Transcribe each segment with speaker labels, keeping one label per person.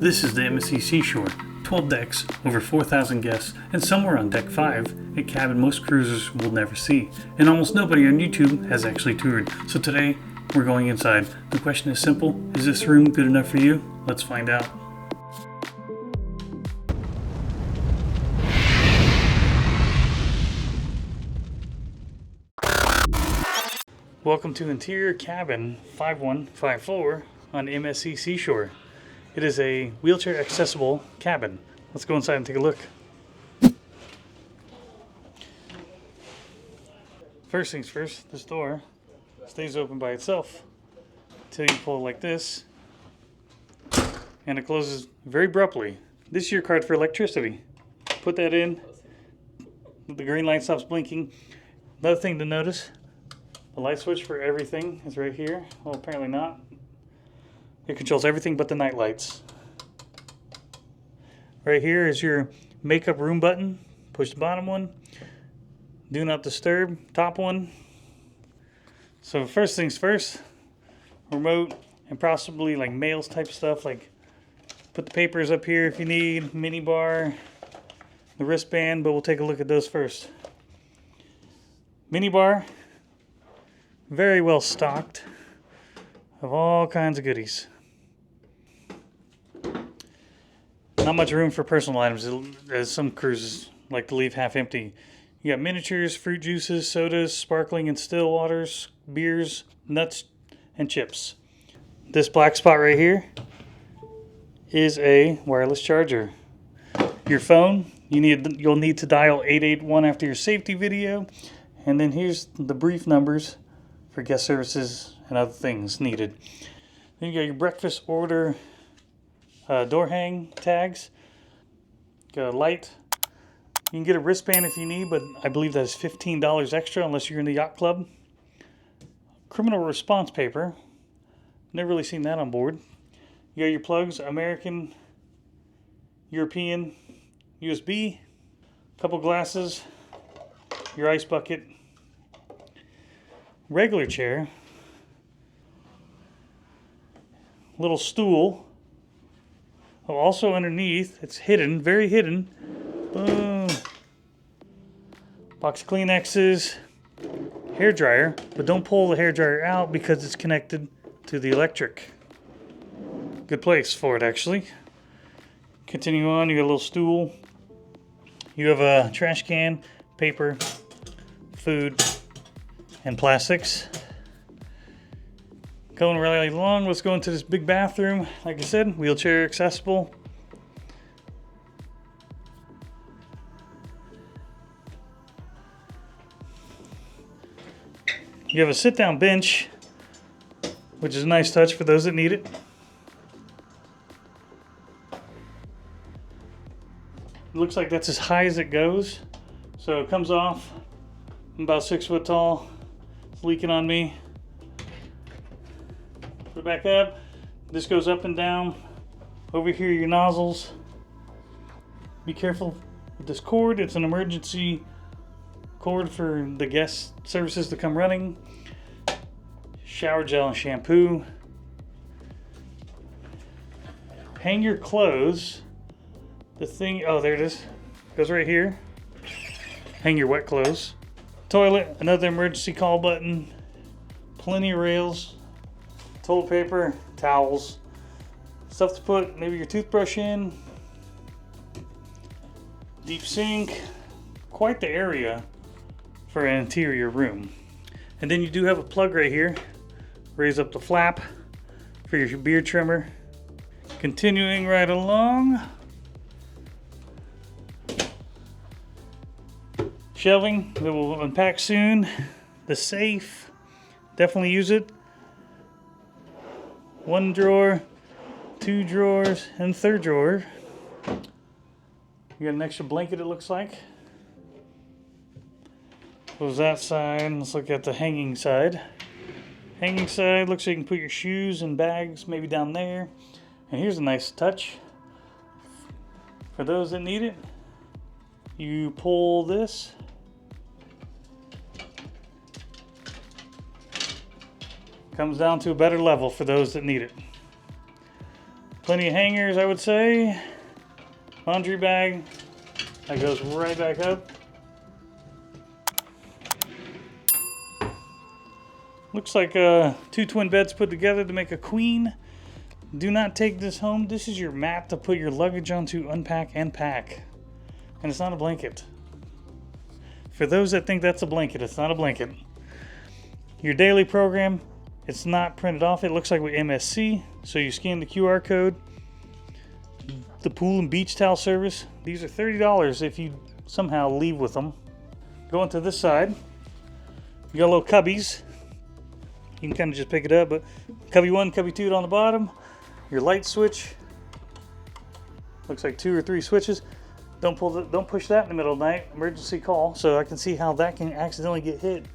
Speaker 1: This is the MSC Seashore. 12 decks, over 4,000 guests, and somewhere on deck 5, a cabin most cruisers will never see, and almost nobody on YouTube has actually toured. So today, we're going inside. The question is simple: is this room good enough for you? Let's find out. Welcome to Interior Cabin 5154 on MSC Seashore. It is a wheelchair accessible cabin. Let's go inside and take a look. First things first, this door stays open by itself until you pull it like this, and it closes very abruptly. This is your card for electricity. Put that in, the green light stops blinking. Another thing to notice, the light switch for everything is right here. Well, apparently not. It controls everything but the night lights. Right here is your makeup room button. Push the bottom one. Do not disturb, top one. So first things first, remote and possibly like mails type stuff, like put the papers up here if you need, mini bar, the wristband, but we'll take a look at those first. Mini bar, very well stocked of all kinds of goodies. Not much room for personal items, as some cruises like to leave half empty. You got miniatures, fruit juices, sodas, sparkling and still waters, beers, nuts, and chips. This black spot right here is a wireless charger. Your phone, you'll need to dial 881 after your safety video, and then here's the brief numbers for guest services and other things needed. Then you got your breakfast order door hang tags. Got a light. You can get a wristband if you need, but I believe that is $15 extra unless you're in the yacht club. Criminal response paper. Never really seen that on board. You got your plugs, American, European, USB, couple glasses, your ice bucket, regular chair, little stool. Oh, also underneath, it's hidden, very hidden. Boom. Box of Kleenexes, hair dryer, but don't pull the hair dryer out because it's connected to the electric. Good place for it, actually. Continue on, you got a little stool. You have a trash can, paper, food, and plastics. Going really long, let's go into this big bathroom. Like I said, wheelchair accessible. You have a sit-down bench, which is a nice touch for those that need it. It looks like that's as high as it goes. So it comes off. I'm about 6 foot tall. It's leaking on me. Put it back up. This goes up and down. Over here, your nozzles. Be careful with this cord. It's an emergency cord for the guest services to come running. Shower gel and shampoo. Hang your clothes. The thing, oh, there it is. Goes right here. Hang your wet clothes. Toilet, another emergency call button. Plenty of rails. Toilet paper, towels, stuff to put maybe your toothbrush in. Deep sink. Quite the area for an interior room. And then you do have a plug right here. Raise up the flap for your beard trimmer. Continuing right along. Shelving that will unpack soon. The safe, definitely use it. 1 drawer, 2 drawers, and 3rd drawer. You got an extra blanket, it looks like. Close that side. Let's look at the hanging side. Hanging side looks like you can put your shoes and bags maybe down there. And here's a nice touch for those that need it. You pull this. Comes down to a better level for those that need it. Plenty of hangers, I would say. Laundry bag. That goes right back up. Looks like 2 twin beds put together to make a queen. Do not take this home. This is your mat to put your luggage onto, unpack, and pack. And it's not a blanket. For those that think that's a blanket, it's not a blanket. Your daily program, it's not printed off. It looks like with MSC. So you scan the QR code. The pool and beach towel service. These are $30 if you somehow leave with them. Going to this side, you got little cubbies. You can kind of just pick it up, but cubby 1, cubby 2 on the bottom. Your light switch. Looks like 2 or 3 switches. Don't push that in the middle of the night. Emergency call. So I can see how that can accidentally get hit.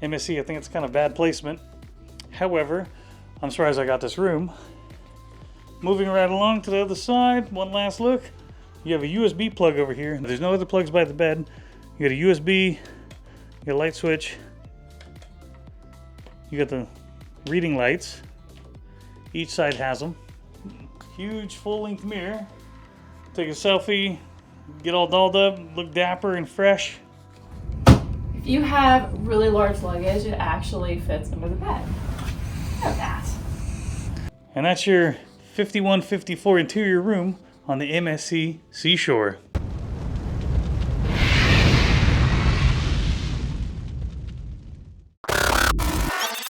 Speaker 1: MSC, I think it's kind of bad placement. However, I'm surprised I got this room. Moving right along to the other side, one last look. You have a USB plug over here. There's no other plugs by the bed. You got a USB, you got a light switch. You got the reading lights. Each side has them. Huge full-length mirror. Take a selfie, get all dolled up, look dapper and fresh.
Speaker 2: If you have really large luggage, it actually fits under the bed. Look at that.
Speaker 1: And that's your 5154 interior room on the MSC Seashore.